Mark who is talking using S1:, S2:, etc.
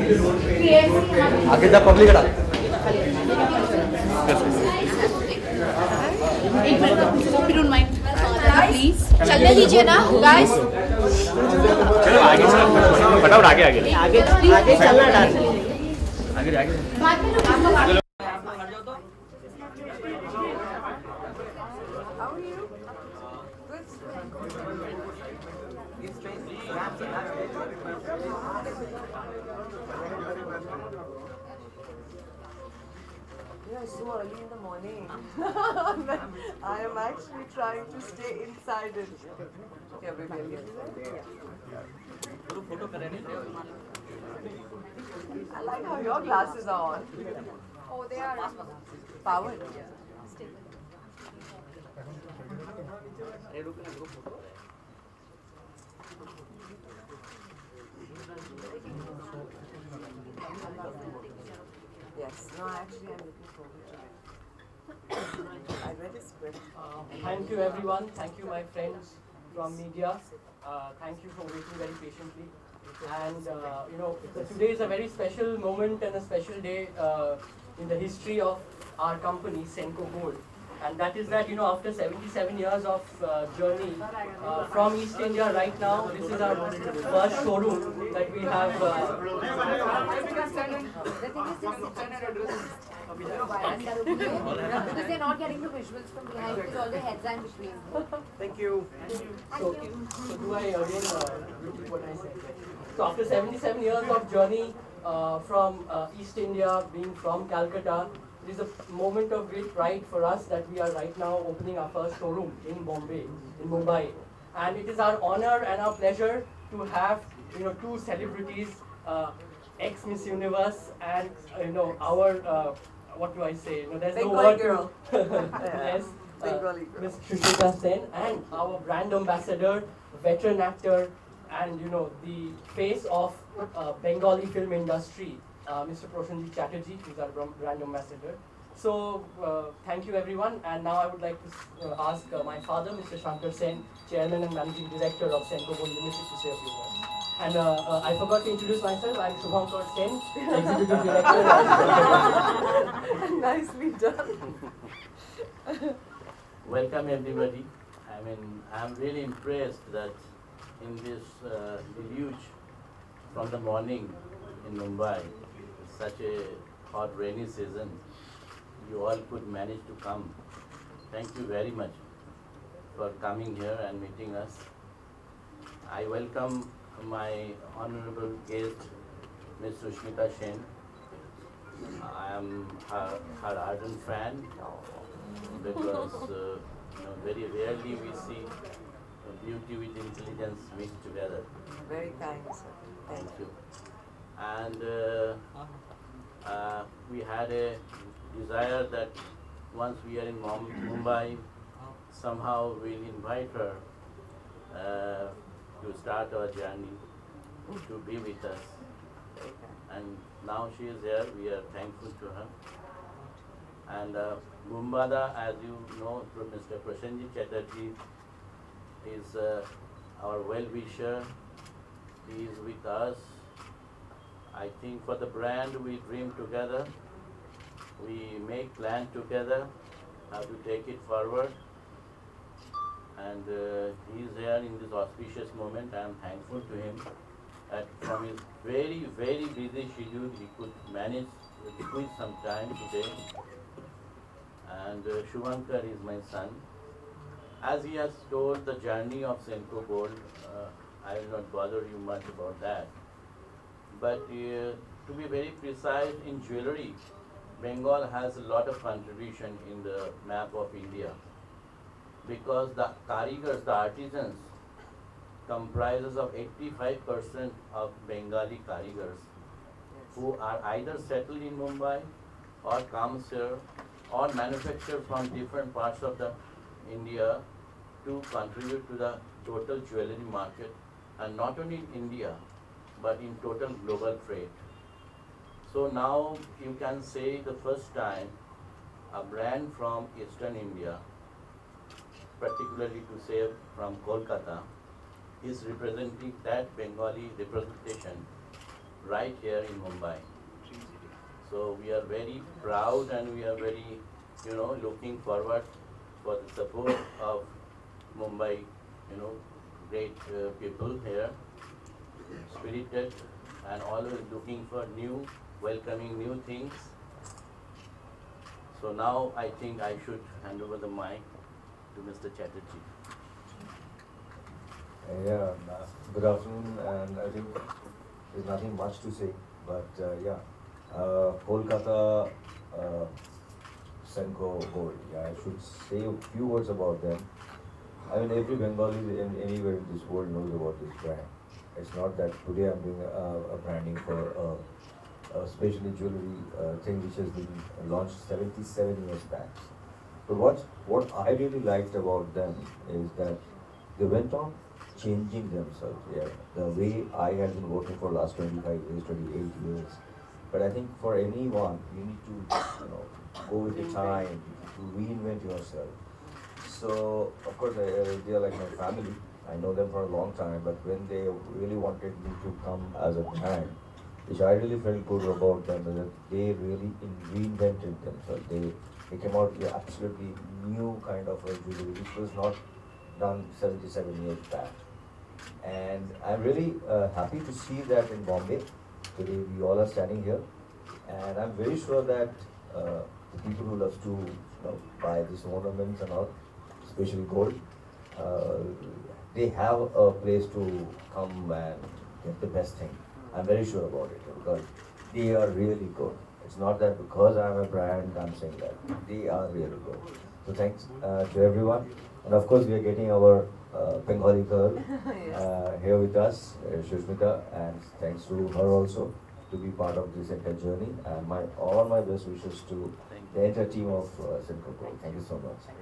S1: आगे the public
S2: एक minute hope you don't mind. Please. चलने दीजिए ना guys.
S1: चलो आगे फटाफट आगे आगे
S3: आगे आगे चलना डाल
S1: आगे आगे
S3: Yeah, so early in the morning. I am actually trying to stay inside it. Yeah, baby, here. I like how your glasses are on.
S2: Oh, they are
S3: Powered. Yes, no, actually I'm looking forward to it. I read a script.
S4: Thank you everyone, thank you my friends from media, thank you for waiting very patiently. And you know, today is a very special moment and a special day in the history of our company, Senco Gold. And that is that, you know, after 77 years of journey from East India right now, this is our first showroom that we have.
S2: The thing is this because they're not getting the visuals from behind because all the heads are in between.
S4: Thank you. So do I again repeat what I said? So after 77 years of journey from East India, being from Calcutta, it is a moment of great pride for us that we are right now opening our first showroom in Mumbai. And it is our honor and our pleasure to have, you know, two celebrities, ex-Miss Universe and, you know, our, what do I say? You know, there's no word
S3: girl.
S4: yes,
S3: Bengali girl.
S4: Ms. Shrishika Sen and our brand ambassador, veteran actor, and, you know, the face of Bengali film industry, Mr. Proshanjit Chatterjee, who is our brand ambassador. So, thank you everyone, and now I would like to ask my father, Mr. Shankar Sen, Chairman and Managing Director of Senco Gold Limited, to say a few words. And I forgot to introduce myself, I'm Shubhankar Sen, Executive Director.
S3: Nicely done.
S5: Welcome everybody. I mean, I'm really impressed that in this deluge from the morning in Mumbai, such a hot rainy season, you all could manage to come. Thank you very much for coming here and meeting us. I welcome my honorable guest, Ms. Sushmita Sen. I am her ardent fan because you know, very rarely we see beauty with intelligence mixed together.
S3: Very kind, sir.
S5: Thank you. And we had a desire that once we are in Mumbai, somehow we'll invite her to start our journey, to be with us. And now she is here, we are thankful to her. And Mumbada, as you know, Mr. Proshanjit Chatterjee is our well-wisher. He is with us. I think for the brand we dream together. We make plan together how to take it forward. And he is here in this auspicious moment. I am thankful to him that from his very, very busy schedule he could manage to squeeze some time today. And Shubhankar is my son. As he has told the journey of Senco Gold, I will not bother you much about that. But to be very precise, in jewelry, Bengal has a lot of contribution in the map of India. Because the karigars, the artisans, comprises of 85% of Bengali karigars who are either settled in Mumbai or comes here or manufacture from different parts of the India to contribute to the total jewelry market, and not only in India but in total global trade. So now you can say the first time a brand from Eastern India, particularly to say from Kolkata, is representing that Bengali representation right here in Mumbai. So we are very proud and we are very, looking forward for the support of Mumbai, great people here, spirited and always looking for new, welcoming new things. So now I think I should hand over the mic to Mr. Chatterjee.
S6: Yeah, good afternoon, and I think there's nothing much to say, but Kolkata Senco Gold. Yeah, I should say a few words about them. I mean, every Bengali anywhere in this world knows about this brand. It's not that today I'm doing a branding for a specially jewelry thing which has been launched 77 years back. But what I really liked about them is that they went on changing themselves. Yeah, the way I had been working for the last 25 years, 28 years. But I think for anyone, you need to, go with the time, to reinvent yourself. So, of course, they are like my family. I know them for a long time, but when they really wanted me to come as a brand, which I really felt good about them, is that they really reinvented themselves. They came out with absolutely new kind of a jewelry, which was not done 77 years back. And I'm really happy to see that in Bombay. Today we all are standing here, and I'm very sure that the people who love to buy these ornaments and all, especially gold, they have a place to come and get the best thing. I'm very sure about it because they are really good. It's not that because I'm a brand I'm saying that. They are really good. So thanks to everyone. And of course we are getting our Bengali girl here with us, Shushmita, and thanks to her also to be part of this entire journey. And all my best wishes to the entire team of Senco Gold. Thank you so much.